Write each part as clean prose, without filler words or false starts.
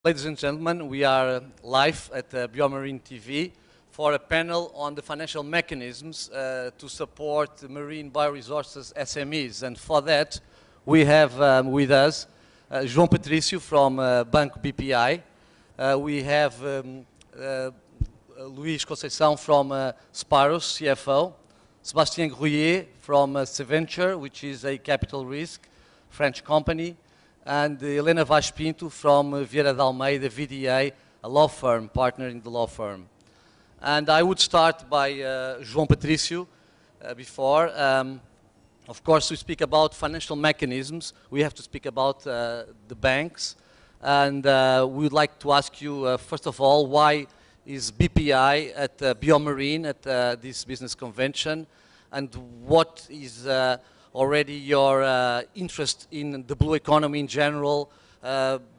Ladies and gentlemen, we are live at BioMarine TV for a panel on the financial mechanisms to support marine bioresources SMEs. And for that, we have with us João Patrício from Banco BPI. We have Luís Conceição from Sparrows, CFO. Sébastien Grouillet from Seventure, which is a capital risk French company. And Helena Vaz Pinto from Vieira de Almeida, VDA, a law firm, partner in the law firm. And I would start by João Patrício before. Of course, we speak about financial mechanisms. We have to speak about the banks. And we would like to ask you, first of all, why is BPI at BioMarine at this business convention? And what is already your interest in the blue economy in general,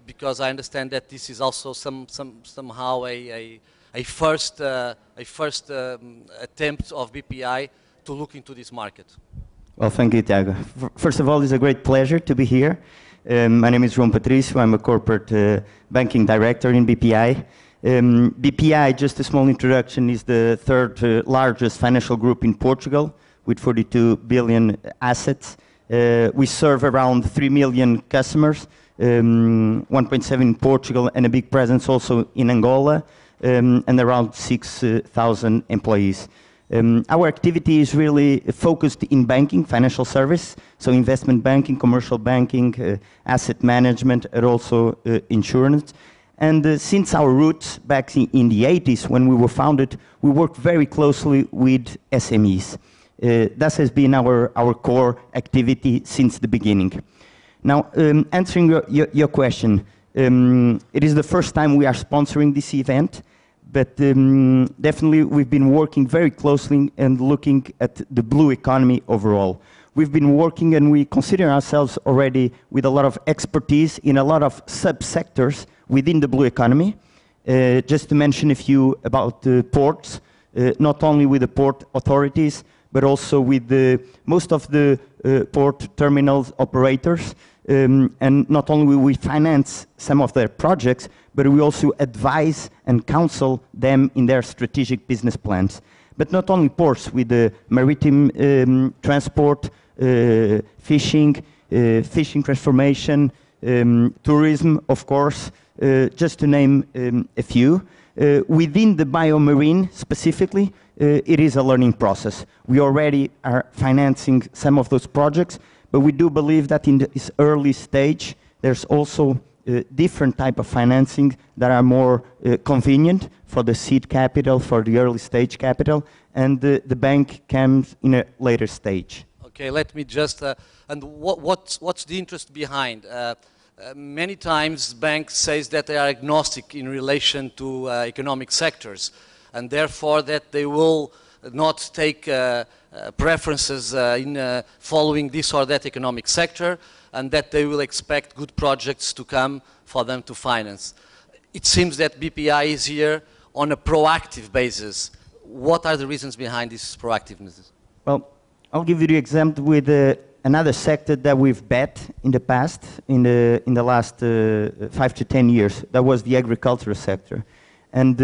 because I understand that this is also somehow a first attempt of BPI to look into this market. Well, thank you, Tiago. First of all, it's a great pleasure to be here. My name is João Patrício. I'm a corporate banking director in BPI. BPI, just a small introduction, is the third largest financial group in Portugal, with 42 billion assets. We serve around 3 million customers, 1.7 in Portugal, and a big presence also in Angola, and around 6,000 employees. Our activity is really focused in banking, financial service, so investment banking, commercial banking, asset management, and also insurance. And since our roots back in the 80s, when we were founded, we worked very closely with SMEs. That has been our core activity since the beginning. Now, answering your question, it is the first time we are sponsoring this event, but definitely we've been working very closely and looking at the blue economy overall. We've been working and we consider ourselves already with a lot of expertise in a lot of subsectors within the blue economy. Just to mention a few about the ports, not only with the port authorities, but also with most of the port terminals operators. And not only will we finance some of their projects, but we also advise and counsel them in their strategic business plans. But not only ports, with the maritime transport, fishing transformation, tourism, of course, just to name a few. Within the BioMarine specifically, it is a learning process. We already are financing some of those projects, but we do believe that in this early stage, there's also different type of financing that are more convenient for the seed capital, for the early stage capital, and the bank comes in a later stage. Okay, let me just, and what's the interest behind? Many times banks say that they are agnostic in relation to economic sectors, and therefore that they will not take preferences in following this or that economic sector, and that they will expect good projects to come for them to finance. It seems that BPI is here on a proactive basis. What are the reasons behind this proactiveness? Well, I'll give you the example with another sector that we've bet in the past, in the last 5 to 10 years. That was the agricultural sector. And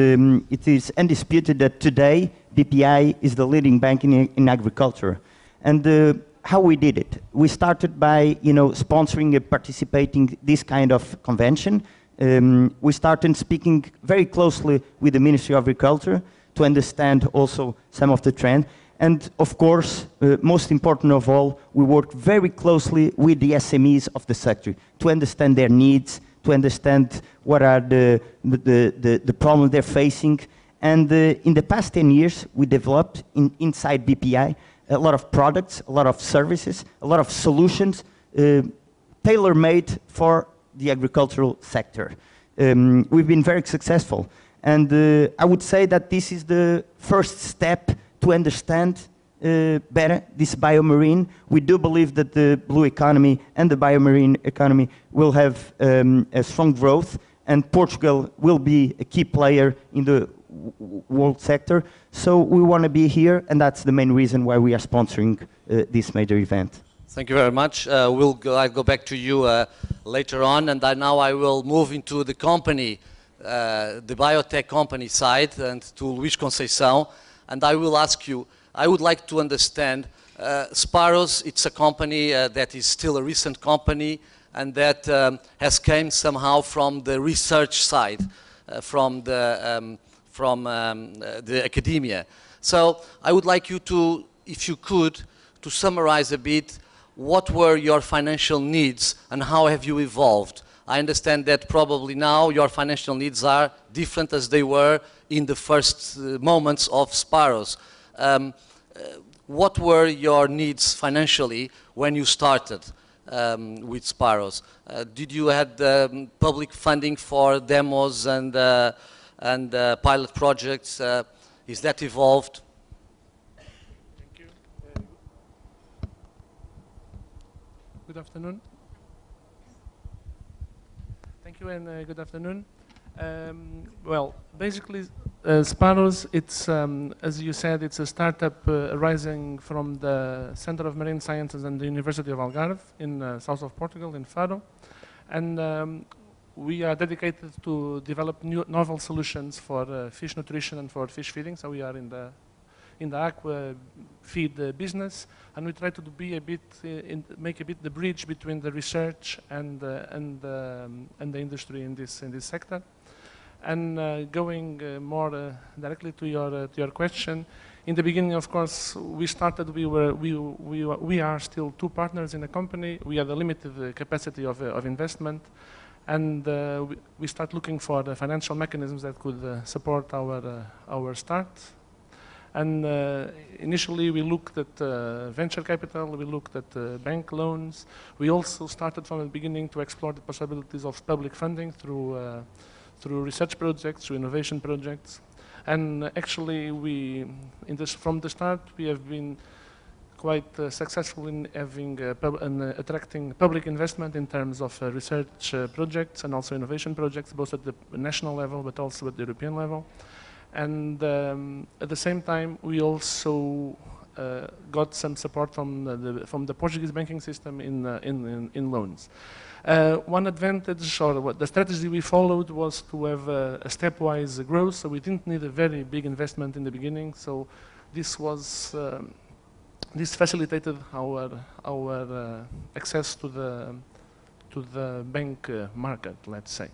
it is undisputed that today BPI is the leading bank in agriculture. And how we did it? We started by sponsoring and participating this kind of convention. We started speaking very closely with the Ministry of Agriculture to understand also some of the trend. And of course, most important of all, we worked very closely with the SMEs of the sector to understand their needs, to understand what are the problems they're facing. And in the past 10 years, we developed inside BPI a lot of products, a lot of services, a lot of solutions tailor-made for the agricultural sector. We've been very successful. And I would say that this is the first step to understand better this BioMarine. We do believe that the blue economy and the BioMarine economy will have a strong growth, and Portugal will be a key player in the world sector. So we want to be here, and that's the main reason why we are sponsoring this major event. Thank you very much. I'll go back to you later on, and now I will move into the company, the biotech company side, and to Luís Conceição, and I will ask you, I would like to understand, Sparrows, it's a company that is still a recent company, and that has came somehow from the research side, from the academia. So I would like you to, if you could, to summarize a bit what were your financial needs and how have you evolved. I understand that probably now your financial needs are different as they were in the first moments of Sparrows. What were your needs financially when you started with Sparrows? Did you have public funding for demos and pilot projects? Is that evolved? Thank you. Good afternoon. Thank you and good afternoon. Well, basically, Sparrows, it's, as you said, it's a startup arising from the Center of Marine Sciences and the University of Algarve in south of Portugal, in Faro. And we are dedicated to develop novel solutions for fish nutrition and for fish feeding. So we are in the aqua feed business, and we try to be a bit, make a bit the bridge between the research and the industry in this sector. And going more directly to your question, in the beginning, of course, we started. We are still two partners in the company. We have a limited capacity of investment, and we start looking for the financial mechanisms that could support our start. And initially, we looked at venture capital. We looked at bank loans. We also started from the beginning to explore the possibilities of public funding through research projects, through innovation projects. And actually, from the start, we have been quite successful in having attracting public investment in terms of research projects and also innovation projects, both at the national level but also at the European level. And at the same time, we also got some support from the Portuguese banking system in loans. One advantage, or what the strategy we followed, was to have a stepwise growth. So we didn't need a very big investment in the beginning. So this was this facilitated our access to the bank market, let's say.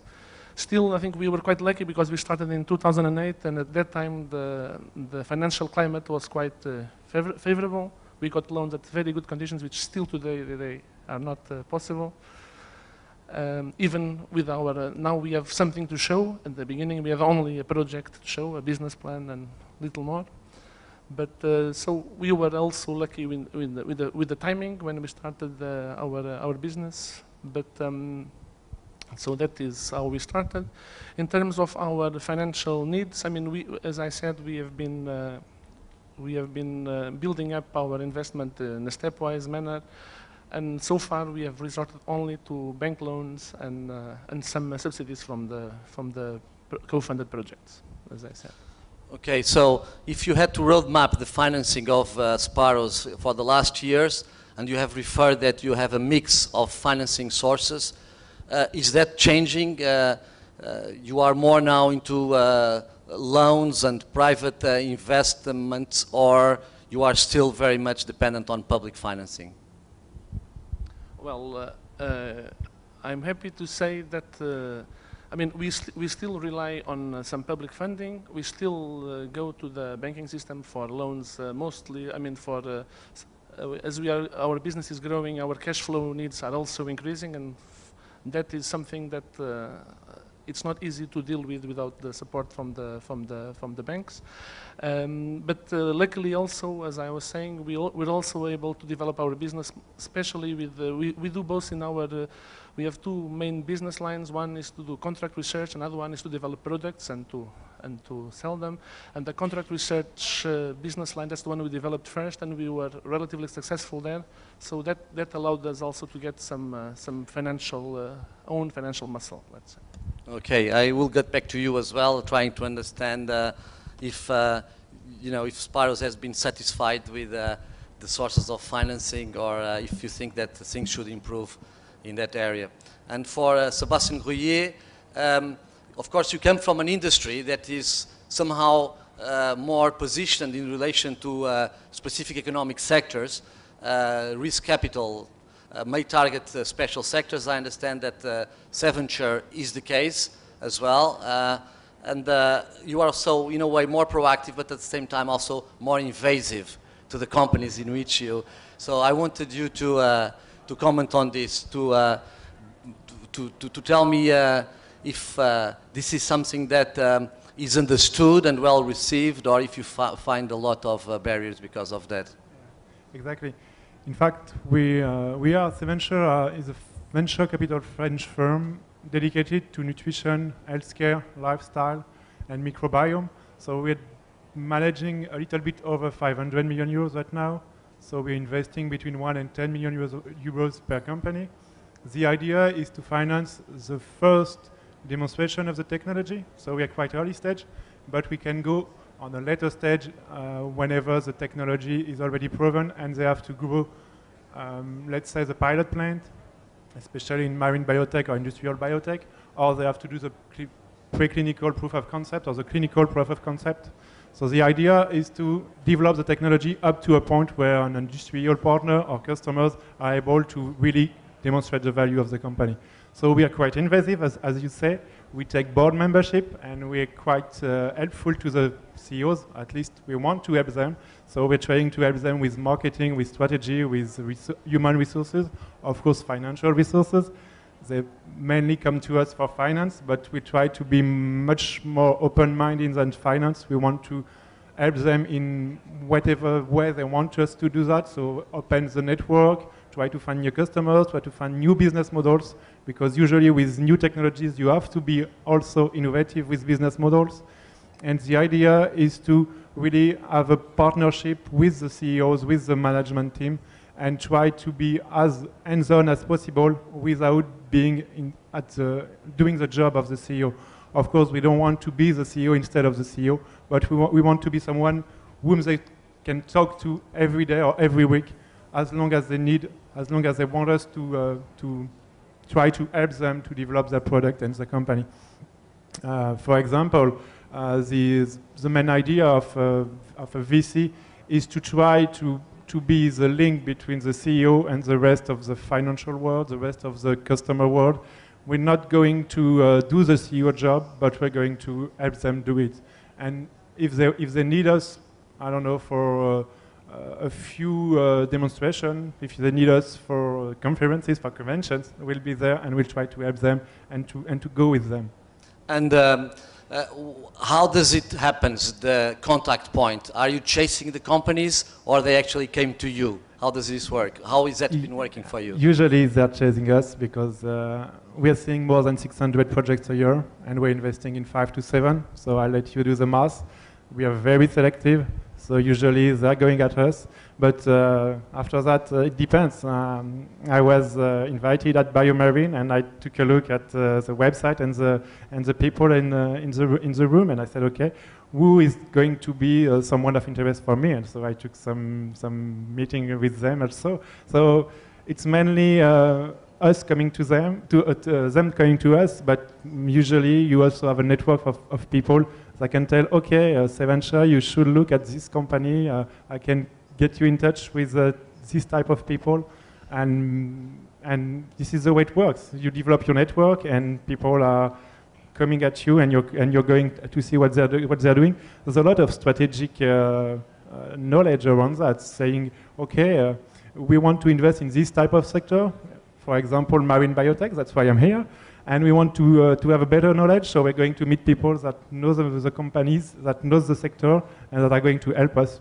Still, I think we were quite lucky because we started in 2008, and at that time the financial climate was quite favorable. We got loans at very good conditions, which still today they are not possible. Even with our, now we have something to show. At the beginning, we have only a project to show, a business plan, and little more. But so we were also lucky with the timing when we started our business. But so that is how we started. In terms of our financial needs, I mean, as I said, we have been building up our investment in a stepwise manner. And so far, we have resorted only to bank loans and some subsidies from the co-funded projects, as I said. Okay, so if you had to roadmap the financing of Sparrows for the last years, and you have referred that you have a mix of financing sources, is that changing? You are more now into loans and private investments, or you are still very much dependent on public financing? Well, I'm happy to say that, I mean, we still rely on some public funding. We still go to the banking system for loans, mostly, I mean, for, as our business is growing, our cash flow needs are also increasing, and that is something that it's not easy to deal with without the support from the banks. But luckily also, as I was saying, we're also able to develop our business, especially with, we do both in our, we have two main business lines. One is to do contract research, another one is to develop products and to sell them. And the contract research business line, that's the one we developed first, and we were relatively successful there. So that allowed us also to get some financial, own financial muscle, let's say. Okay, I will get back to you as well, trying to understand if, you know, if Sparrows has been satisfied with the sources of financing, or if you think that things should improve in that area. And for Sébastien Rouillet, of course, you come from an industry that is somehow more positioned in relation to specific economic sectors. Risk capital may target special sectors. I understand that Seventure is the case as well. And you are also, in a way, more proactive, but at the same time also more invasive to the companies in which you... So I wanted you to comment on this, to tell me if this is something that is understood and well received, or if you find a lot of barriers because of that. Exactly. In fact, we are Seventure is a venture capital French firm dedicated to nutrition, healthcare, lifestyle, and microbiome. So we're managing a little bit over 500 million euros right now. So we're investing between 1 and 10 million euros per company. The idea is to finance the first demonstration of the technology. So we are quite early stage, but we can go on a later stage whenever the technology is already proven and they have to grow, let's say, the pilot plant, especially in marine biotech or industrial biotech, or they have to do the preclinical proof of concept or the clinical proof of concept. So the idea is to develop the technology up to a point where an industrial partner or customers are able to really demonstrate the value of the company. So we are quite invasive, as you say. We take board membership, and we are quite helpful to the CEOs. At least we want to help them. So we're trying to help them with marketing, with strategy, with human resources, of course financial resources. They mainly come to us for finance, but we try to be much more open-minded than finance. We want to help them in whatever way they want us to do that. So open the network, try to find new customers, try to find new business models, because usually with new technologies you have to be also innovative with business models. And the idea is to really have a partnership with the CEOs, with the management team, and try to be as hands-on as possible without being doing the job of the CEO. Of course, we don't want to be the CEO instead of the CEO, but we want to be someone whom they can talk to every day or every week, as long as they need, as long as they want us to try to help them to develop their product and the company. For example, the main idea of a VC is to try to be the link between the CEO and the rest of the financial world, the rest of the customer world. We're not going to do the CEO job, but we're going to help them do it. And if they need us, I don't know, for a few demonstrations, if they need us for conferences, for conventions, we'll be there and we'll try to help them and to go with them. And how does it happen, the contact point? Are you chasing the companies, or they actually came to you? How does this work? How has that been working for you? Usually they're chasing us because we are seeing more than 600 projects a year, and we're investing in 5 to 7. So I'll let you do the math. We are very selective, so usually they're going at us. But after that, it depends. I was invited at BioMarine, and I took a look at the website and the people in the room, and I said, okay, who is going to be someone of interest for me? And so I took some meeting with them also. So it's mainly us coming to them, them coming to us, but usually you also have a network of people that can tell, okay, Seventure, you should look at this company. I can get you in touch with this type of people, and this is the way it works. You develop your network, and people are coming at you, and you're going to see what they're doing. There's a lot of strategic knowledge around that, saying, okay, we want to invest in this type of sector. For example, marine biotech. That's why I'm here. And we want to have a better knowledge, so we're going to meet people that know the companies, that know the sector, and that are going to help us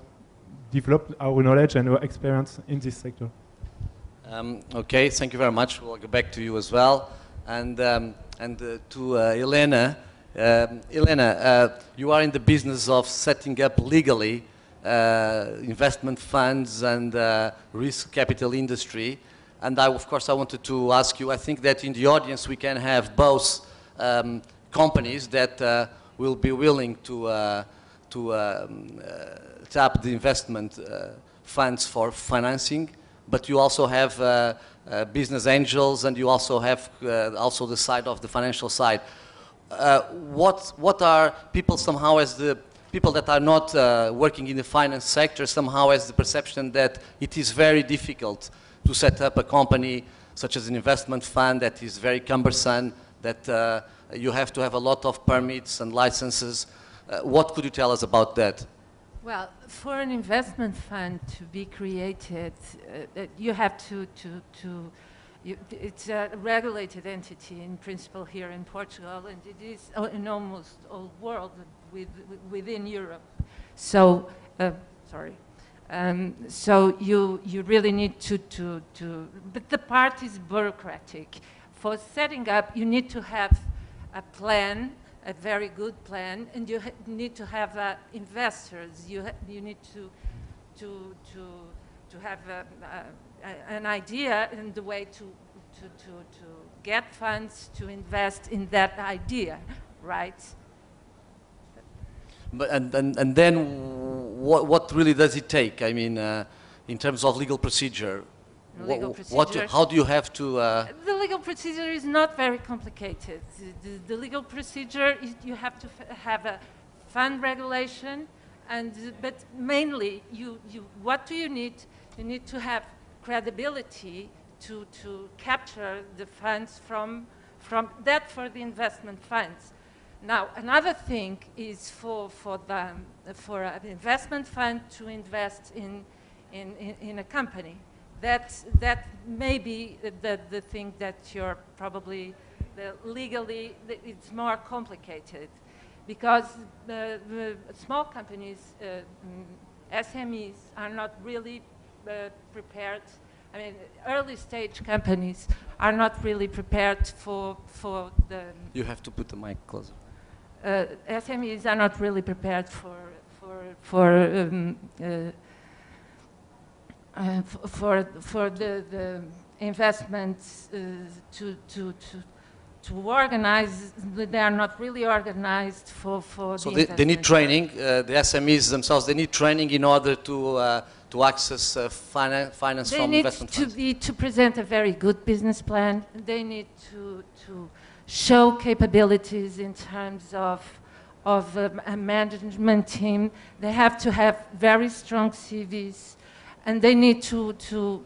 develop our knowledge and our experience in this sector. Okay, thank you very much. We'll go back to you as well. And to Elena. Elena, you are in the business of setting up legally investment funds and risk capital industry. And of course, I wanted to ask you, I think that in the audience we can have both companies that will be willing to tap the investment funds for financing, but you also have business angels, and you also have also the side of the financial side. What are people somehow as the people that are not working in the finance sector somehow has the perception that it is very difficult to set up a company such as an investment fund, that is very cumbersome, that you have to have a lot of permits and licenses. What could you tell us about that? Well, for an investment fund to be created, you have it's a regulated entity in principle here in Portugal, and it is in almost all world within Europe. So, sorry. So you really need but the part is bureaucratic. For setting up, you need to have a plan, a very good plan, and you need to have investors. You need to have an idea and the way to get funds to invest in that idea, right? But and then what really does it take? I mean, in terms of legal procedure, how do you have to? The legal procedure is not very complicated. The legal procedure is you have to have a fund regulation, but mainly what do you need? You need to have credibility to capture the funds from that for the investment funds. Now, another thing is for an investment fund to invest in a company. That may be the thing that you're probably legally it's more complicated, because the small companies, SMEs, are not really prepared. I mean, early stage companies are not really prepared for the. You have to put the mic closer. SMEs are not really prepared for the investments to organize. They are not really organized for so the they need training. The SMEs themselves, they need training in order to access finance from investment funds. They need to present a very good business plan. They need to show capabilities in terms of a management team. They have to have very strong CVs, and they need to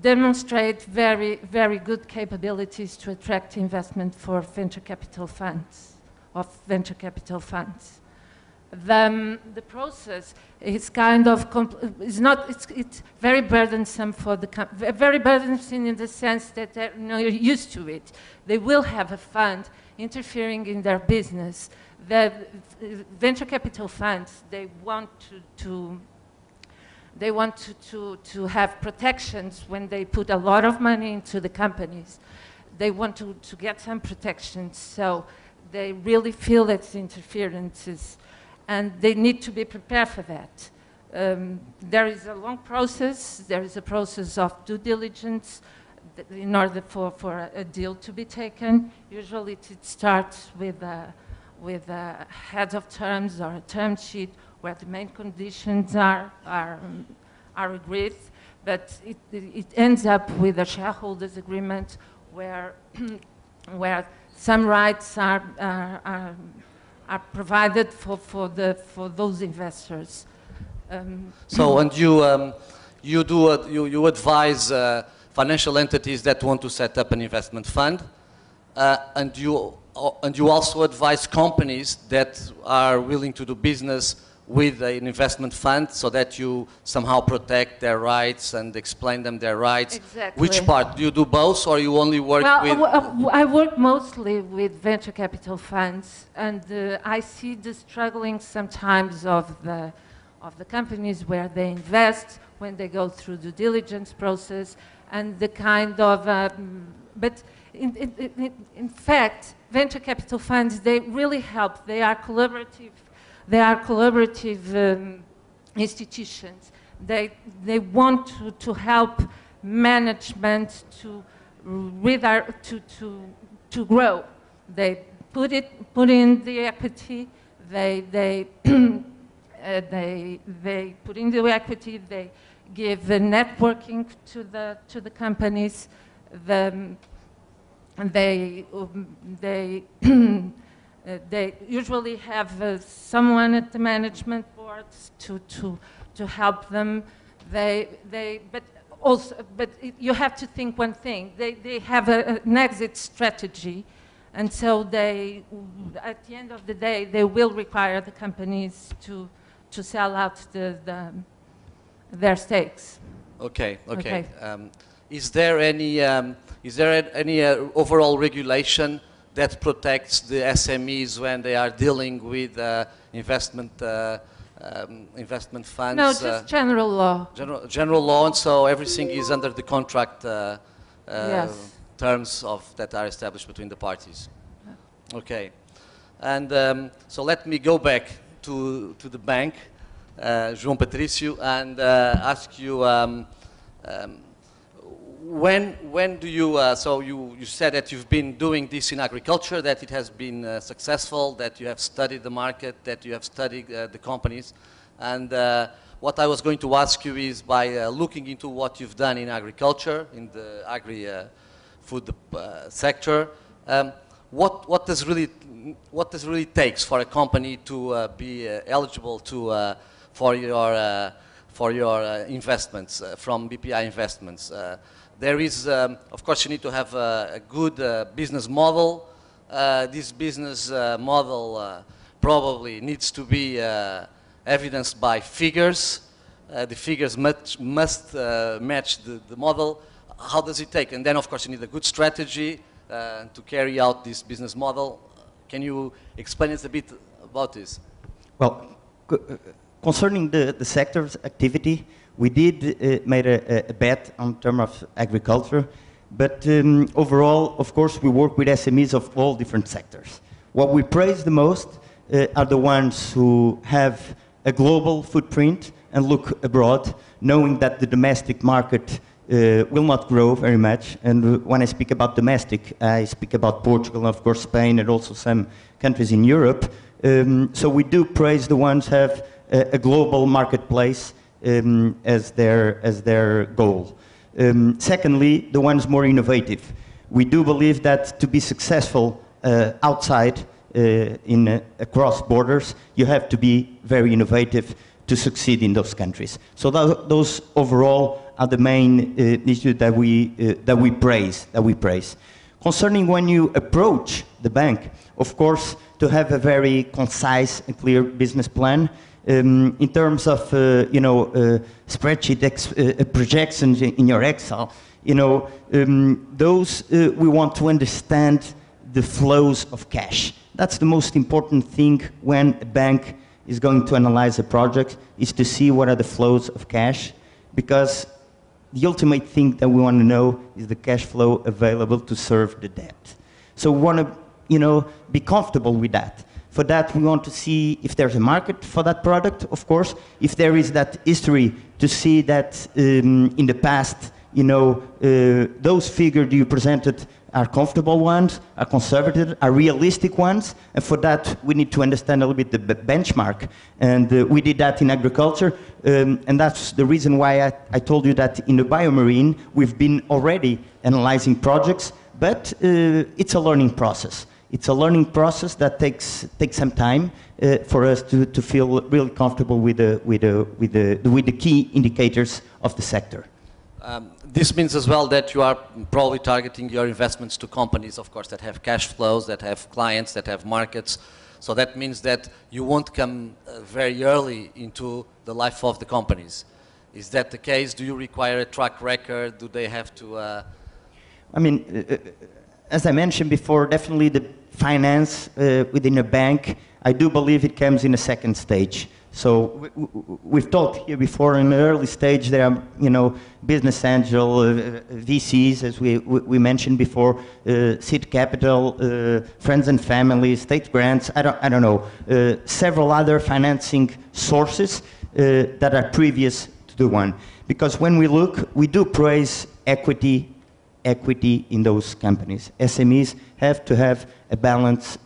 demonstrate very good capabilities to attract investment for venture capital funds. The process is kind of it's very burdensome for the very burdensome in the sense that they're used to it. They will have a fund interfering in their business. The venture capital funds, they want to have protections when they put a lot of money into the companies. They want to get some protections, so they really feel that interferences. And they need to be prepared for that. There is a long process. There is a process of due diligence in order for a deal to be taken. Usually it starts with a head of terms or a term sheet where the main conditions are agreed, but it ends up with a shareholders agreement where some rights are provided for those investors. So, and you advise financial entities that want to set up an investment fund, and you also advise companies that are willing to do business with an investment fund, so that you somehow protect their rights and explain them their rights. Exactly. Which part? Do you do both, or you only work with? I work mostly with venture capital funds, and I see the struggling sometimes of the companies where they invest when they go through the diligence process, and the kind of. But in fact, venture capital funds, they really help. They are collaborative. They are collaborative institutions. They want to help management to grow. They put in the equity. they they put in the equity, they give the networking to the companies, they they usually have someone at the management board to help them. But you have to think one thing. They have an exit strategy, and so they, at the end of the day, they will require the companies to sell out their stakes. Okay. Is there any overall regulation that protects the SMEs when they are dealing with investment funds? No, just general law. General law, and so everything is under the contract Yes. terms that are established between the parties. Okay, and so let me go back to the bank, João Patrício, and ask you. When do you, so you said that you've been doing this in agriculture, that it has been successful, that you have studied the market, that you have studied the companies. And what I was going to ask you is, by looking into what you've done in agriculture, in the agri-food sector, what does really takes for a company to be eligible for your investments from BPI Investments? There is, of course, you need to have a good business model. This business model probably needs to be evidenced by figures. The figures must match the model. How does it take? And then, of course, you need a good strategy to carry out this business model. Can you explain us a bit about this? Well, concerning the sector's activity, we did made a bet on terms of agriculture, but overall, of course, we work with SMEs of all different sectors. What we praise the most are the ones who have a global footprint and look abroad, knowing that the domestic market will not grow very much. And when I speak about domestic, I speak about Portugal, of course, Spain, and also some countries in Europe. So we do praise the ones who have a global marketplace as their goal. Secondly, the ones more innovative. We do believe that to be successful outside, across borders, you have to be very innovative to succeed in those countries. So those overall are the main issues that we praise. Concerning when you approach the bank, of course, to have a very concise and clear business plan. In terms of spreadsheet projections in your Excel, those we want to understand the flows of cash. That's the most important thing when a bank is going to analyze a project, is to see what are the flows of cash, because the ultimate thing that we want to know is the cash flow available to serve the debt. So we want to be comfortable with that. For that, we want to see if there's a market for that product, of course, if there is that history to see that in the past, those figures you presented are comfortable ones, are conservative, are realistic ones, and for that, we need to understand a little bit the benchmark. And we did that in agriculture, and that's the reason why I told you that in the BioMarine, we've been already analyzing projects, but it's a learning process. It's a learning process that takes some time for us to feel really comfortable with the key indicators of the sector. This means as well that you are probably targeting your investments to companies, of course, that have cash flows, that have clients, that have markets. So that means that you won't come very early into the life of the companies. Is that the case? Do you require a track record? Do they have to... As I mentioned before, definitely the finance within a bank, I do believe it comes in a second stage. So we've talked here before, in the early stage there are, business angel, VCs, as we mentioned before, seed capital, friends and family, state grants, I don't know, several other financing sources that are previous to the one. Because when we look, we do praise equity equity in those companies. SMEs have to have a balance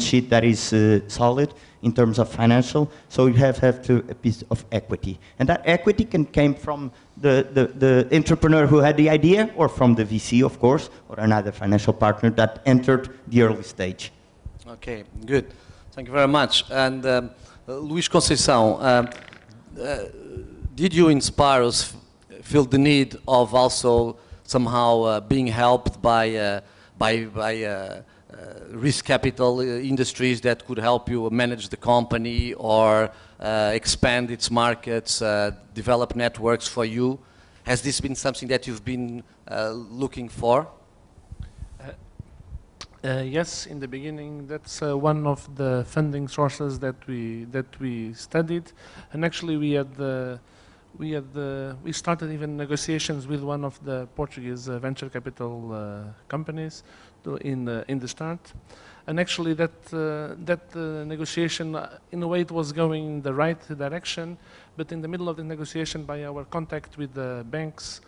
sheet that is solid in terms of financial, so you have to a piece of equity. And that equity can come from the entrepreneur who had the idea, or from the VC, of course, or another financial partner that entered the early stage. Okay, good. Thank you very much. And Luís Conceição, did you in Spiros feel the need of also somehow being helped by risk capital industries that could help you manage the company or expand its markets, develop networks for you? Has this been something that you've been looking for? Yes, in the beginning, that's one of the funding sources that we studied, and actually we started even negotiations with one of the Portuguese venture capital companies in the start, and actually that negotiation, in a way, it was going in the right direction, but in the middle of the negotiation, by our contact with the banks,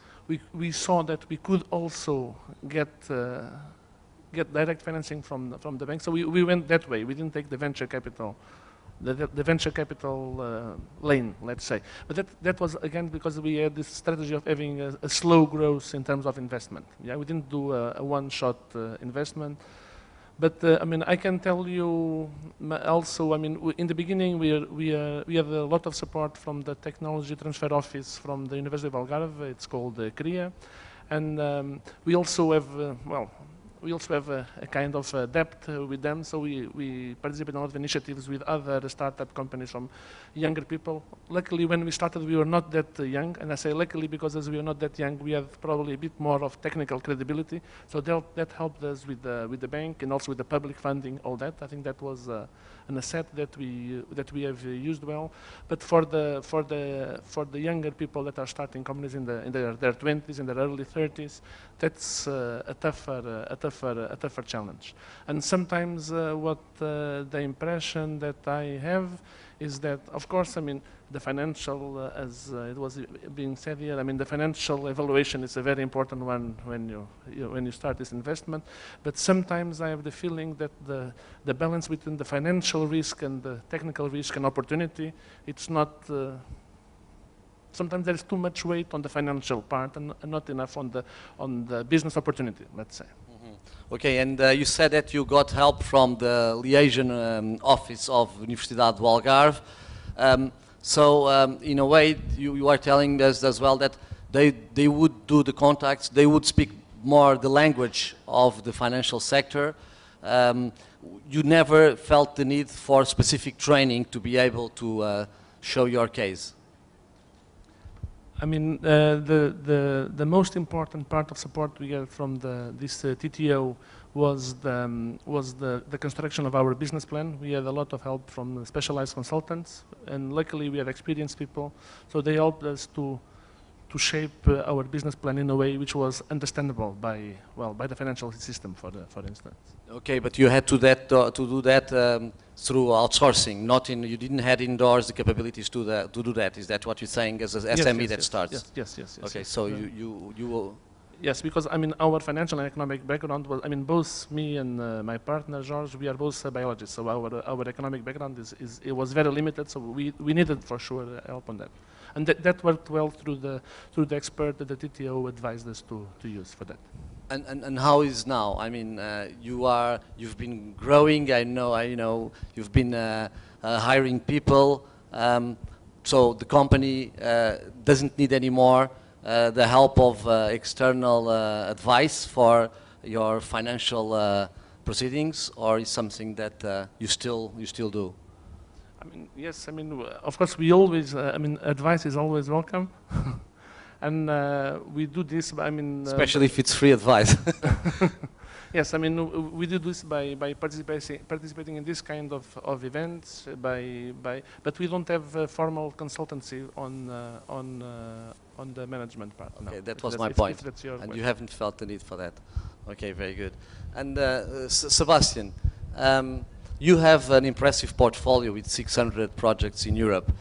we saw that we could also get direct financing from the bank. So we went that way. We didn't take the venture capital, the venture capital lane, let's say. But that was, again, because we had this strategy of having a slow growth in terms of investment. Yeah, we didn't do a one-shot investment. But I mean, I can tell you also, I mean, in the beginning, we have a lot of support from the Technology Transfer Office from the University of Algarve. It's called CRIA. And we also have, we also have a kind of debt with them, so we participate in a lot of initiatives with other startup companies from younger people. Luckily, when we started, we were not that young, and I say luckily because as we were not that young, we have probably a bit more of technical credibility, so that helped us with the bank and also with the public funding, all that. I think that was an asset that we have used well. But for the younger people that are starting companies in their 20s, in their early 30s, that's a tougher challenge. And sometimes the impression that I have is that, of course, I mean, the financial, as it was being said here, I mean, the financial evaluation is a very important one when you start this investment. But sometimes I have the feeling that the balance between the financial risk and the technical risk and opportunity, it's not. Sometimes there is too much weight on the financial part and not enough on the business opportunity, let's say. Mm-hmm. Okay, and you said that you got help from the liaison office of Universidade do Algarve. So in a way, you are telling us as well that they would do the contacts, they would speak more the language of the financial sector. You never felt the need for specific training to be able to show your case. I mean, the most important part of support we get from this TTO was the construction of our business plan. We had a lot of help from specialized consultants, and luckily we had experienced people, so they helped us to shape our business plan in a way which was understandable by the financial system, for instance. Okay, but you had to do that through outsourcing, you didn't have indoors the capabilities to do that. Is that what you're saying as an SME that starts? Yes. Okay, so you will. Yes, because I mean our financial and economic background was, I mean, both me and my partner George, we are both biologists, so our economic background it was very limited, so we needed for sure help on that. And that worked well through the expert that the TTO advised us to use for that. And how is now? I mean, you've been growing. I know you've been hiring people. So the company doesn't need anymore the help of external advice for your financial proceedings, or is something that you still do? I mean, yes. I mean, of course, we always. I mean, advice is always welcome, and we do this. I mean, especially if it's free advice. Yes, I mean, we do this by participating in this kind of events. But we don't have formal consultancy on the management part. Okay, no. that was my point. And question. You haven't felt the need for that. Okay, very good. And Sebastian. You have an impressive portfolio with 600 projects in Europe.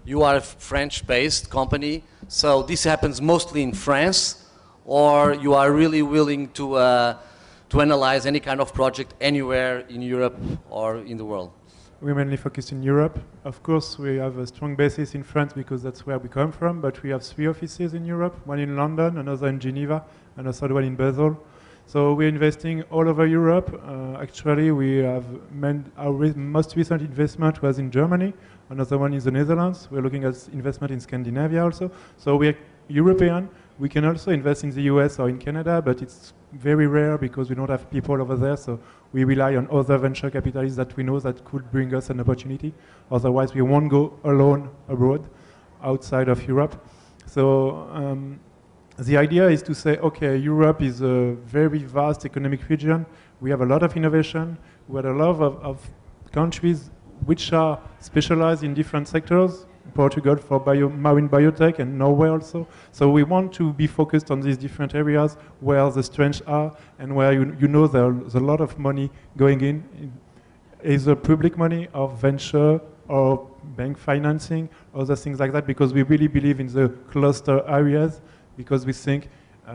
You are a French-based company, so this happens mostly in France, or you are really willing to analyze any kind of project anywhere in Europe or in the world? We mainly focus in Europe. Of course, we have a strong basis in France because that's where we come from, but we have 3 offices in Europe, one in London, another in Geneva, and a third one in Basel. So we're investing all over Europe. Actually, we have our most recent investment was in Germany, another one in the Netherlands. We're looking at investment in Scandinavia also. So we're European. We can also invest in the US or in Canada, but it's very rare because we don't have people over there. So we rely on other venture capitalists that we know that could bring us an opportunity. Otherwise, we won't go alone abroad, outside of Europe. So the idea is to say, okay, Europe is a very vast economic region. We have a lot of innovation. We have a lot of countries which are specialized in different sectors. Portugal for marine biotech and Norway also. So we want to be focused on these different areas where the strengths are and where you know there's a lot of money going in, either public money or venture or bank financing, other things like that, because we really believe in the cluster areas, because we think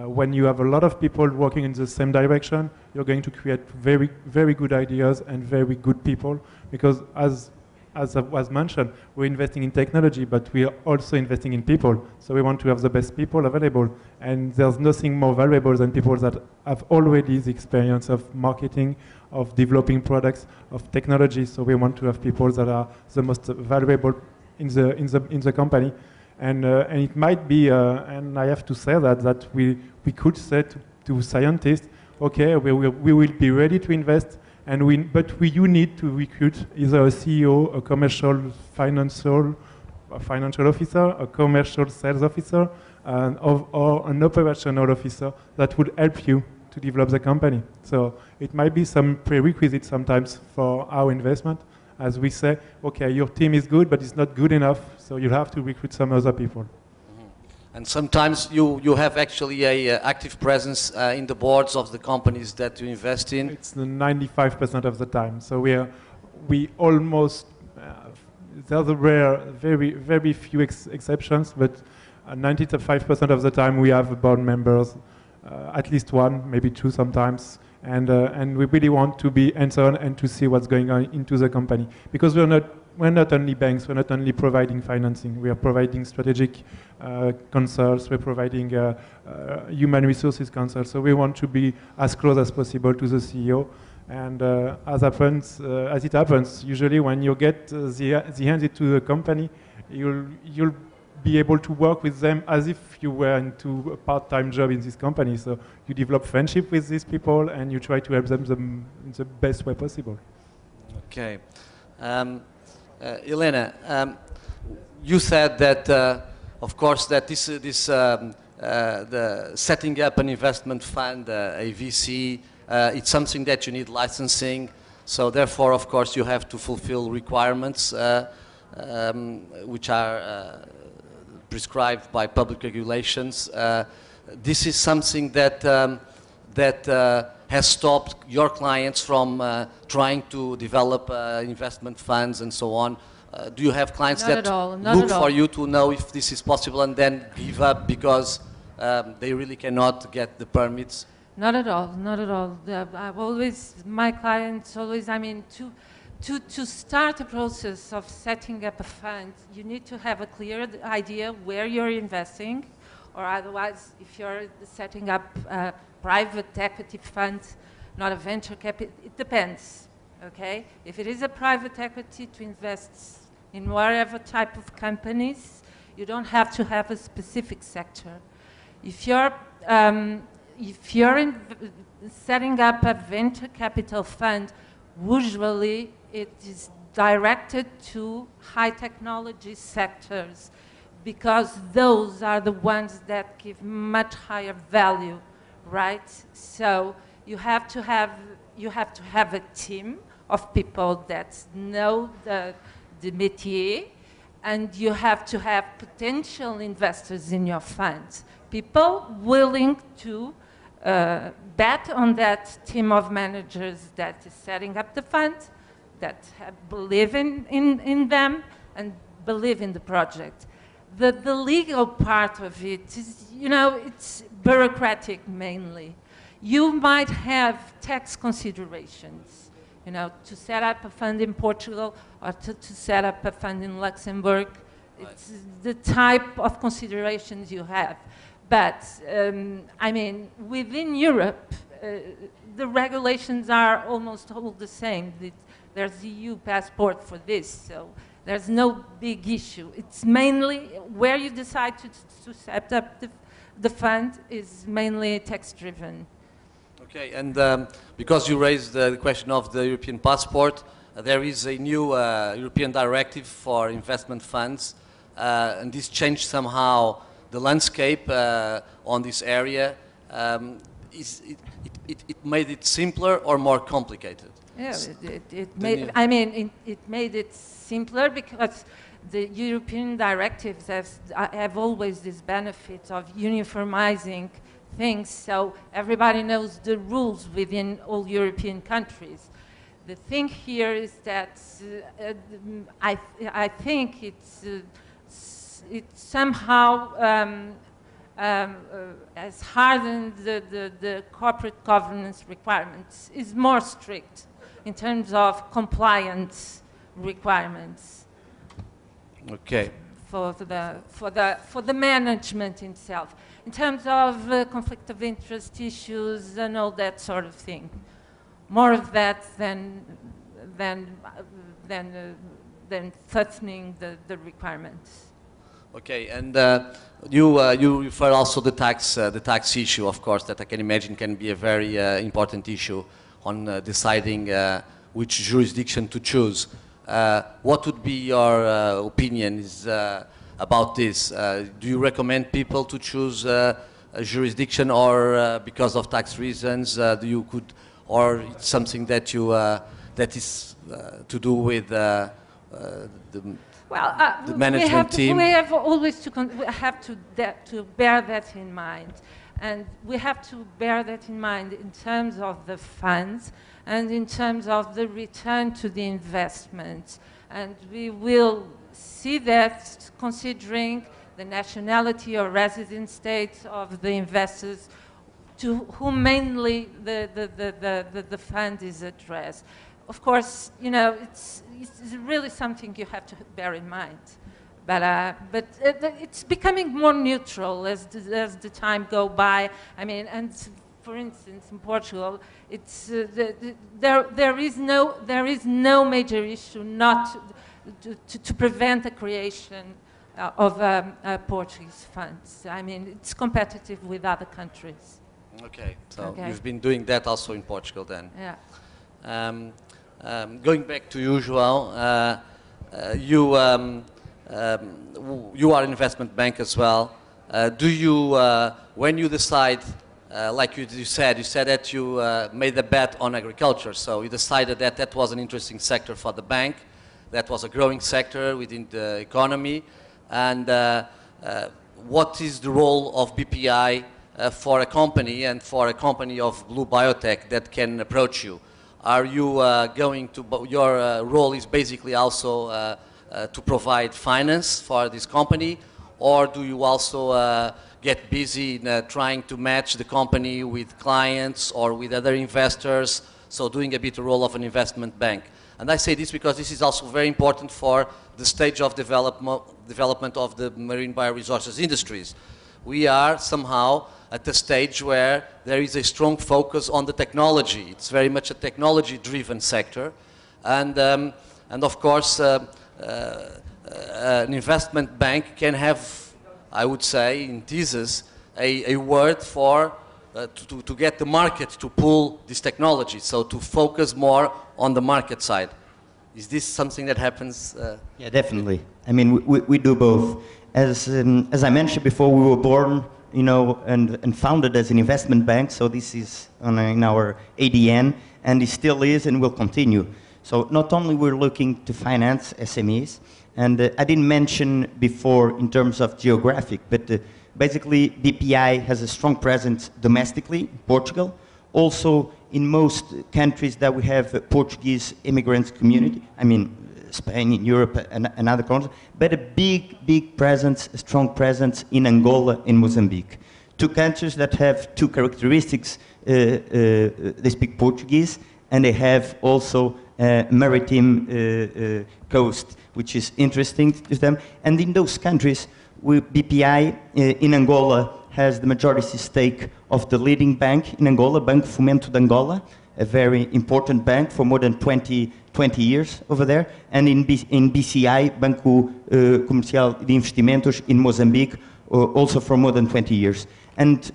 when you have a lot of people working in the same direction, you're going to create very, very good ideas and very good people, because as was mentioned, we're investing in technology, but we are also investing in people. So we want to have the best people available. And there's nothing more valuable than people that have already the experience of marketing, of developing products, of technology. So we want to have people that are the most valuable in the company. And it might be, and I have to say that we could say to scientists, okay, we will be ready to invest, but you need to recruit either a CEO, a commercial financial officer, a commercial sales officer, or an operational officer that would help you to develop the company. So it might be some prerequisites sometimes for our investment, as we say, okay, your team is good, but it's not good enough, so you have to recruit some other people. And sometimes you have actually a active presence in the boards of the companies that you invest in. It's the 95% of the time. So we almost, there's a rare, very few exceptions, but 95% of the time we have board members, at least one, maybe two sometimes. And we really want to be hands-on and to see what's going on into the company. Because we're not only banks, we're not only providing financing, we are providing strategic consults, we're providing human resources consults. So we want to be as close as possible to the CEO. And as it happens, usually when you get the hands into a company, you'll be able to work with them as if you were into a part-time job in this company. So you develop friendship with these people and you try to help them in the best way possible. Okay. Elena, you said that, of course, that the setting up an investment fund, a VC, it's something that you need licensing. So therefore, of course, you have to fulfill requirements which are prescribed by public regulations. This is something that has stopped your clients from trying to develop investment funds and so on. Do you have clients that look for you to know if this is possible and then give up because they really cannot get the permits? Not at all, not at all. My clients always, to start a process of setting up a fund, you need to have a clear idea where you're investing, or otherwise, if you're setting up a private equity fund, not a venture capital, it depends, okay? If it is a private equity to invest in whatever type of companies, you don't have to have a specific sector. If you're setting up a venture capital fund, usually it is directed to high technology sectors, because those are the ones that give much higher value, right? So you have to have a team of people that know the métier, and you have to have potential investors in your fund, people willing to bet on that team of managers that is setting up the fund, that believe in them and believe in the project. The legal part of it is, you know, it's bureaucratic mainly. You might have tax considerations, you know, to set up a fund in Portugal or to set up a fund in Luxembourg. It's the type of considerations you have. But, I mean, within Europe, the regulations are almost all the same. There's EU passport for this, so there's no big issue. It's mainly where you decide to set up the fund is mainly tax-driven. Okay, and because you raised the question of the European passport, there is a new European directive for investment funds, and this changed somehow the landscape on this area. It made it simpler or more complicated? Yeah, it made it simpler because the European directives have always this benefit of uniformizing things, so everybody knows the rules within all European countries. The thing here is that I think it somehow has hardened the corporate governance requirements, is more strict in terms of compliance requirements. Okay. For the management itself, in terms of conflict of interest issues and all that sort of thing, more of that than threatening the requirements. Okay, and you refer also the tax issue, of course, that I can imagine can be a very important issue on deciding which jurisdiction to choose. What would be your opinions about this? Do you recommend people to choose a jurisdiction, or because of tax reasons, or it's something that you that is to do with the management team? We have always to bear that in mind. And we have to bear that in mind in terms of the funds and in terms of the return to the investment. And we will see that considering the nationality or resident state of the investors to whom mainly the fund is addressed. Of course, you know, it's really something you have to bear in mind. But it's becoming more neutral as the time go by. I mean, and for instance, in Portugal, it's there is no major issue not to prevent the creation of Portuguese funds. I mean, it's competitive with other countries. Okay, so you've been doing that also in Portugal then. Yeah. Going back to usual, you are an investment bank as well. Do you, when you decide, like you said that you made a bet on agriculture, so you decided that that was an interesting sector for the bank, that was a growing sector within the economy, and what is the role of BPI for a company and for a company of Blue Biotech that can approach you? Are you going to, your role is basically also to provide finance for this company, or do you also get busy in trying to match the company with clients or with other investors, so doing a bit the role of an investment bank? And I say this because this is also very important for the stage of development of the marine bioresources industries. We are somehow at the stage where there is a strong focus on the technology. It's very much a technology-driven sector, and of course an investment bank can have, I would say, in thesis, a word for to get the market to pull this technology, so to focus more on the market side. Is this something that happens? Yeah, definitely. I mean, we do both. As I mentioned before, we were born, you know, and founded as an investment bank, so this is in our ADN, and it still is and will continue. So not only we're looking to finance SMEs, and I didn't mention before in terms of geographic, but basically BPI has a strong presence domestically in Portugal, also in most countries that we have Portuguese immigrants community, I mean Spain, in Europe, and other countries, but a big presence, a strong presence in Angola and Mozambique. Two countries that have two characteristics. They speak Portuguese, and they have also maritime coast, which is interesting to them. And in those countries, BPI in Angola has the majority stake of the leading bank in Angola, Banco Fomento de Angola, a very important bank for more than 20 years over there, and in BCI, Banco Comercial de Investimentos in Mozambique, also for more than 20 years. And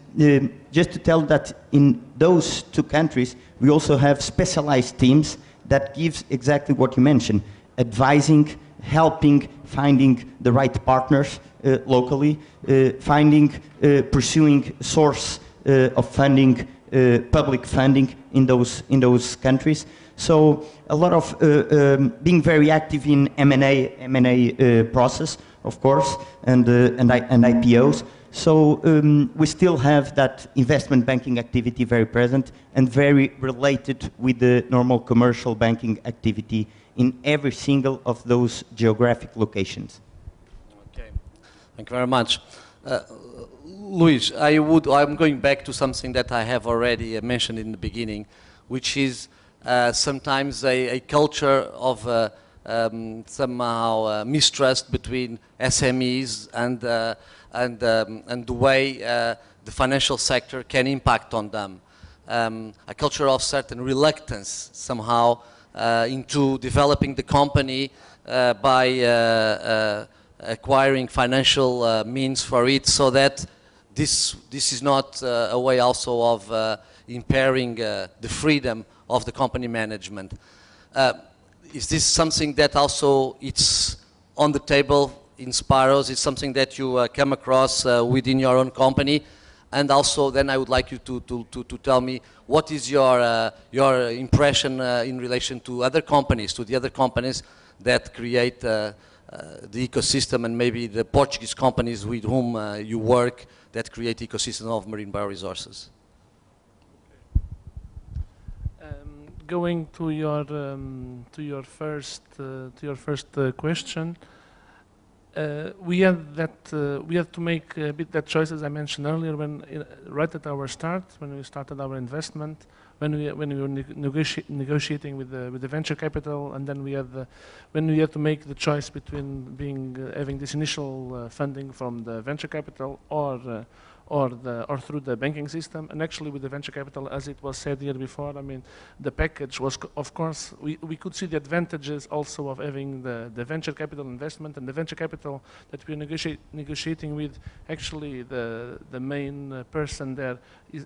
just to tell that in those two countries, we also have specialized teams that gives exactly what you mentioned, advising, helping, finding the right partners locally, pursuing source of funding, public funding in those countries. So a lot of being very active in M&A process, of course, and IPOs. So we still have that investment banking activity very present and very related with the normal commercial banking activity in every single of those geographic locations. Okay, thank you very much. Luis, I'm going back to something that I have already mentioned in the beginning, which is sometimes a culture of somehow mistrust between SMEs and the way the financial sector can impact on them. A culture of certain reluctance somehow into developing the company by acquiring financial means for it, so that this is not a way also of impairing the freedom of the company management. Is this something that also it's on the table in Sparrows? It's something that you come across within your own company? And also then I would like you to tell me what is your impression in relation to other companies, to the other companies that create the ecosystem, and maybe the Portuguese companies with whom you work that create ecosystem of marine bioresources. Going to your first question, we had to make a bit that choice, as I mentioned earlier, right at our start, when we started our investment, when we were negotiating with the venture capital, and then when we had to make the choice between having this initial funding from the venture capital or through the banking system. And actually with the venture capital, as it was said here before, I mean, the package was, of course, we could see the advantages also of having the venture capital investment, and the venture capital that we're negotiating with, actually the main person there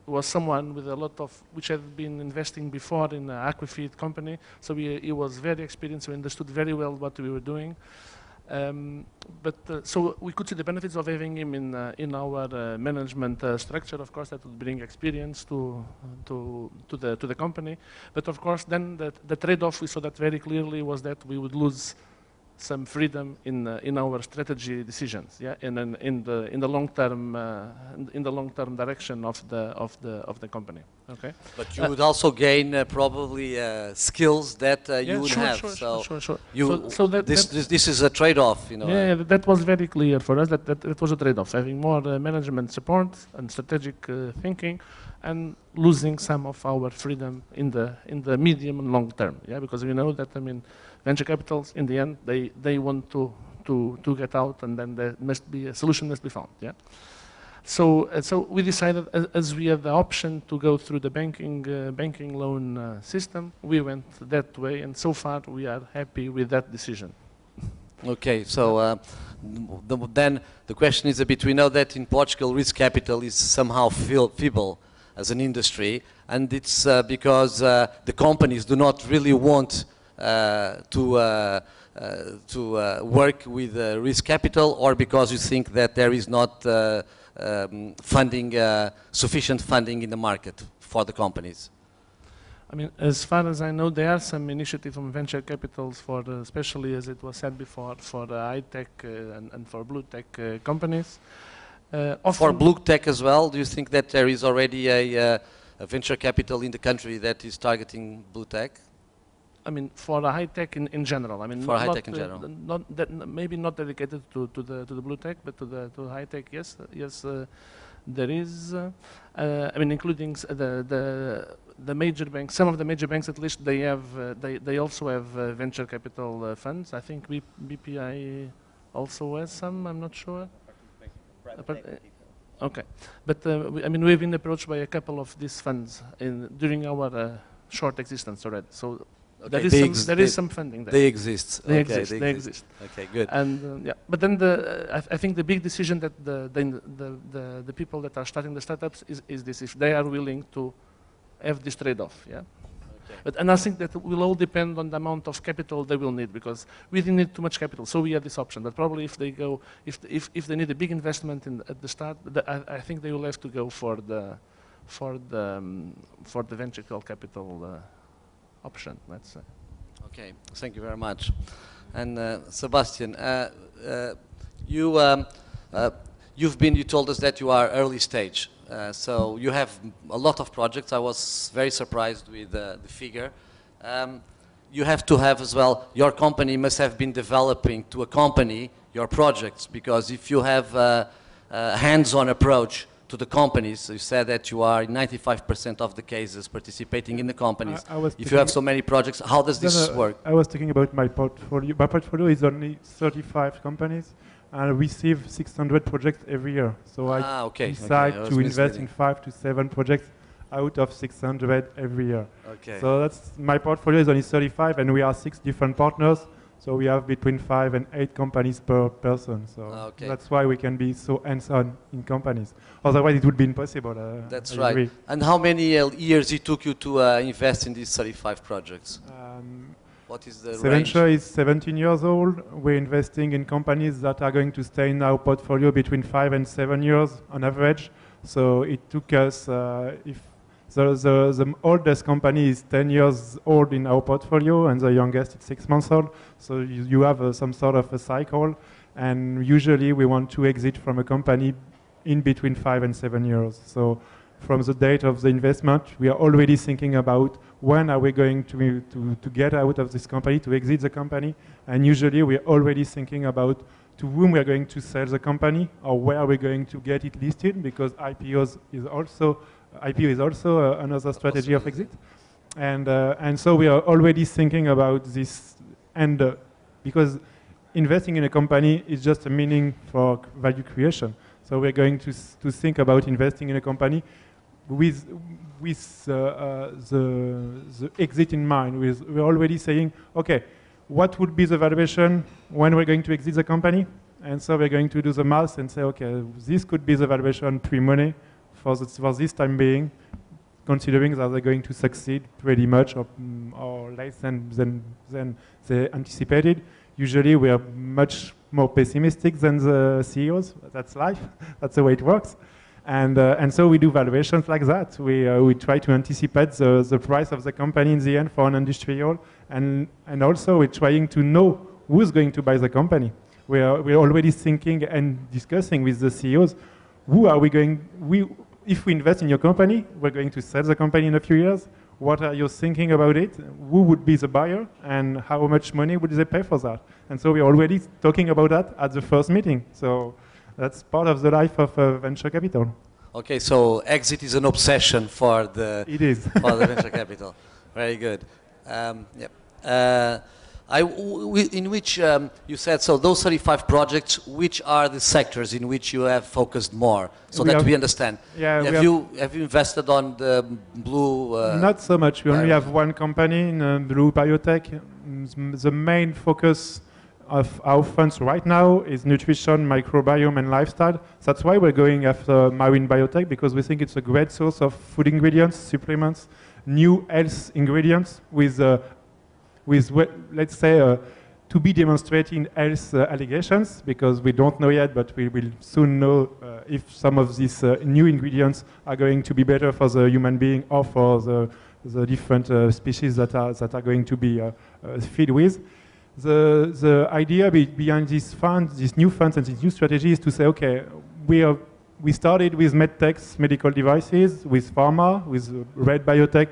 was someone with a lot of, which had been investing before in an aquafeed company, so he was very experienced, we understood very well what we were doing. So we could see the benefits of having him in our management structure. Of course, that would bring experience to the company. But of course, then the trade-off, we saw that very clearly, was that we would lose some freedom in our strategy decisions, yeah, and then in the long term direction of the company. Okay. But you would also gain probably skills that you would have. Sure. This is a trade-off, you know. Yeah, that was very clear for us. That it was a trade-off, having more management support and strategic thinking, and losing some of our freedom in the medium and long term. Yeah, because we know that, I mean, venture capitals, in the end, they want to get out, and then there must be a solution must be found. Yeah. So we decided, as we had the option to go through the banking loan system, we went that way, and so far we are happy with that decision. Okay, so then the question is a bit, we know that in Portugal risk capital is somehow feeble as an industry, and it's because the companies do not really want to work with risk capital, or because you think that there is not sufficient funding in the market for the companies? I mean, as far as I know, there are some initiatives from venture capitals for, especially as it was said before, for high-tech and for blue-tech companies. For blue-tech as well, do you think that there is already a venture capital in the country that is targeting blue-tech? I mean, for the high tech in general. I mean, For high tech in general. Not that, maybe not dedicated to the blue tech, but to the high tech. Yes, yes. There is. I mean, including the major banks. Some of the major banks, at least, they have. They also have venture capital funds. I think BPI also has some. I'm not sure. Okay, but I mean, we've been approached by a couple of these funds during our short existence already. So Okay, there is some funding there. They exist. They Okay, exist. They exist. Okay, good. And yeah, but then I think the big decision that the people that are starting the startups is this: if they are willing to have this trade-off. Yeah. Okay. And I think that will all depend on the amount of capital they will need, because we didn't need too much capital, so we have this option. But probably if they go, if they need a big investment at the start, I think they will have to go for the venture capital option. Let's say. Okay, thank you very much. And Sebastian, you told us that you are early stage. So you have a lot of projects. I was very surprised with the figure. You have to have as well, your company must have been developing to accompany your projects, because if you have a hands-on approach to the companies, you said that you are in 95% of the cases participating in the companies. If you have so many projects, how does this work? I was talking about my portfolio. My portfolio is only 35 companies. And I receive 600 projects every year. So I decide to invest in 5 to 7 projects out of 600 every year. Okay. So that's, my portfolio is only 35, and we are 6 different partners. So we have between 5 and 8 companies per person. So that's why we can be so hands-on in companies. Otherwise, it would be impossible. That's right. And how many years it took you to invest in these 35 projects? What is the range? Venture is 17 years old. We're investing in companies that are going to stay in our portfolio between 5 and 7 years on average. So it took us, if the oldest company is 10 years old in our portfolio, and the youngest is 6 months old. So you have some sort of a cycle. And usually we want to exit from a company in between 5 and 7 years. So from the date of the investment, we are already thinking about when are we going to get out of this company, to exit the company. And usually we are already thinking about to whom we are going to sell the company, or where are we going to get it listed, because IPO is also another strategy of exit. And so we are already thinking about this, and because investing in a company is just a meaning for value creation. So we're going to think about investing in a company with the exit in mind. We're already saying, okay, what would be the valuation when we're going to exit the company? And so we're going to do the math and say, okay, this could be the valuation pre-money for this time being, considering that they're going to succeed pretty much or less than they anticipated. Usually we are much more pessimistic than the CEOs. That's life. That's the way it works. And so we do valuations like that. We try to anticipate the price of the company in the end for an industrial, and also we're trying to know who's going to buy the company. We're already thinking and discussing with the CEOs, if we invest in your company, we're going to sell the company in a few years. What are you thinking about it? Who would be the buyer, and how much money would they pay for that? And so we're already talking about that at the first meeting. So that's part of the life of venture capital. Okay, so exit is an obsession for the venture capital. Very good. In which you said, so those 35 projects, which are the sectors in which you have focused more, so that we understand? Yeah, have you invested on the blue? Not so much. We only have one company in blue biotech. The main focus of our funds right now is nutrition, microbiome, and lifestyle. That's why we're going after marine biotech, because we think it's a great source of food ingredients, supplements, new health ingredients with let's say, to be demonstrating health allegations, because we don't know yet, but we will soon know if some of these new ingredients are going to be better for the human being or for the different species that are going to be fed with. The idea behind these funds, these new funds and this new strategy is to say, okay, we started with medtech, medical devices, with pharma, with red biotech,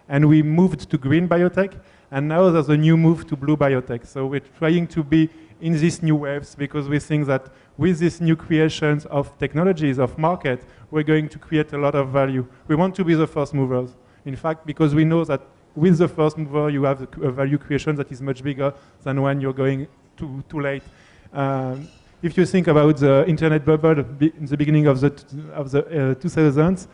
and we moved to green biotech. And now there's a new move to blue biotech. So we're trying to be in these new waves because we think that with these new creations of technologies, of market, we're going to create a lot of value. We want to be the first movers. In fact, because we know that with the first mover, you have a value creation that is much bigger than when you're going too late. If you think about the internet bubble in the beginning of the 2000s,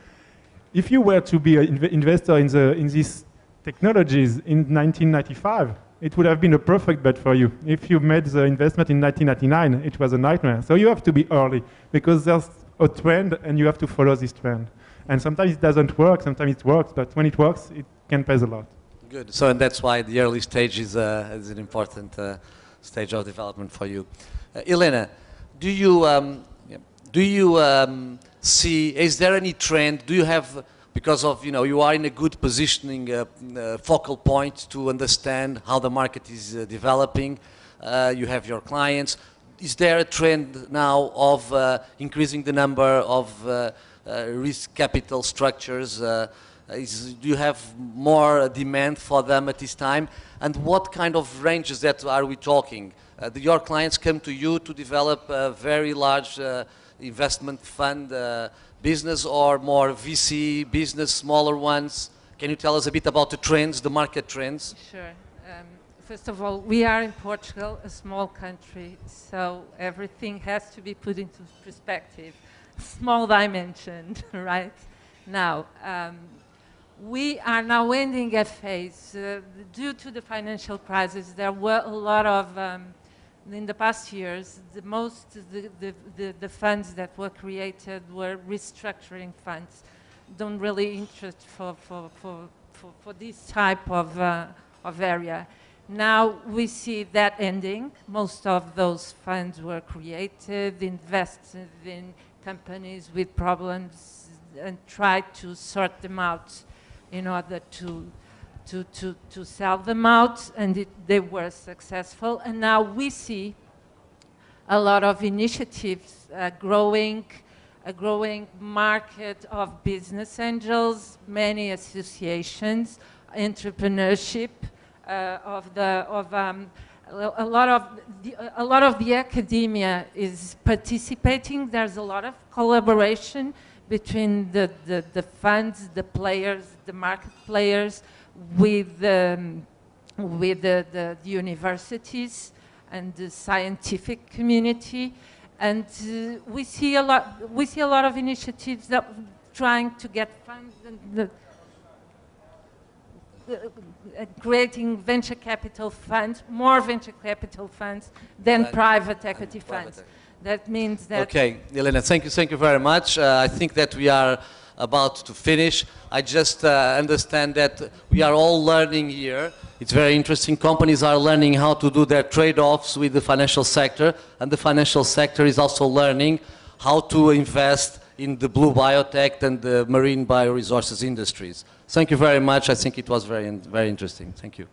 if you were to be an investor in these technologies in 1995, it would have been a perfect bet for you. If you made the investment in 1999, it was a nightmare. So you have to be early because there's a trend and you have to follow this trend. And sometimes it doesn't work, sometimes it works, but when it works, it can pay a lot. Good. So and that's why the early stage is an important stage of development for you. Elena, do you see, is there any trend, do you have, because of, you are in a good positioning, focal point to understand how the market is developing, you have your clients, is there a trend now of increasing the number of risk capital structures? Do you have more demand for them at this time? And what kind of ranges that are we talking? Do your clients come to you to develop a very large investment fund business or more VC business, smaller ones? Can you tell us a bit about the trends, the market trends? Sure. First of all, we are in Portugal, a small country, so everything has to be put into perspective. Small dimension, right? Now, we are now ending a phase. Due to the financial crisis, there were a lot of, in the past years, the funds that were created were restructuring funds. Don't really interest for this type of area. Now we see that ending. Most of those funds were created, invested in companies with problems and tried to sort them out in order to sell them out, and they were successful. And now we see a lot of initiatives, a growing market of business angels, many associations, entrepreneurship, a lot of the academia is participating. There's a lot of collaboration between the funds, the players, the market players, with the universities and the scientific community, and we see a lot of initiatives that trying to get funds and creating venture capital funds, more venture capital funds than private equity funds. That means that... Okay, Elena, thank you very much. I think that we are about to finish. I just understand that we are all learning here. It's very interesting. Companies are learning how to do their trade-offs with the financial sector, and the financial sector is also learning how to invest in the blue biotech and the marine bioresources industries. Thank you very much. I think it was very interesting. Thank you.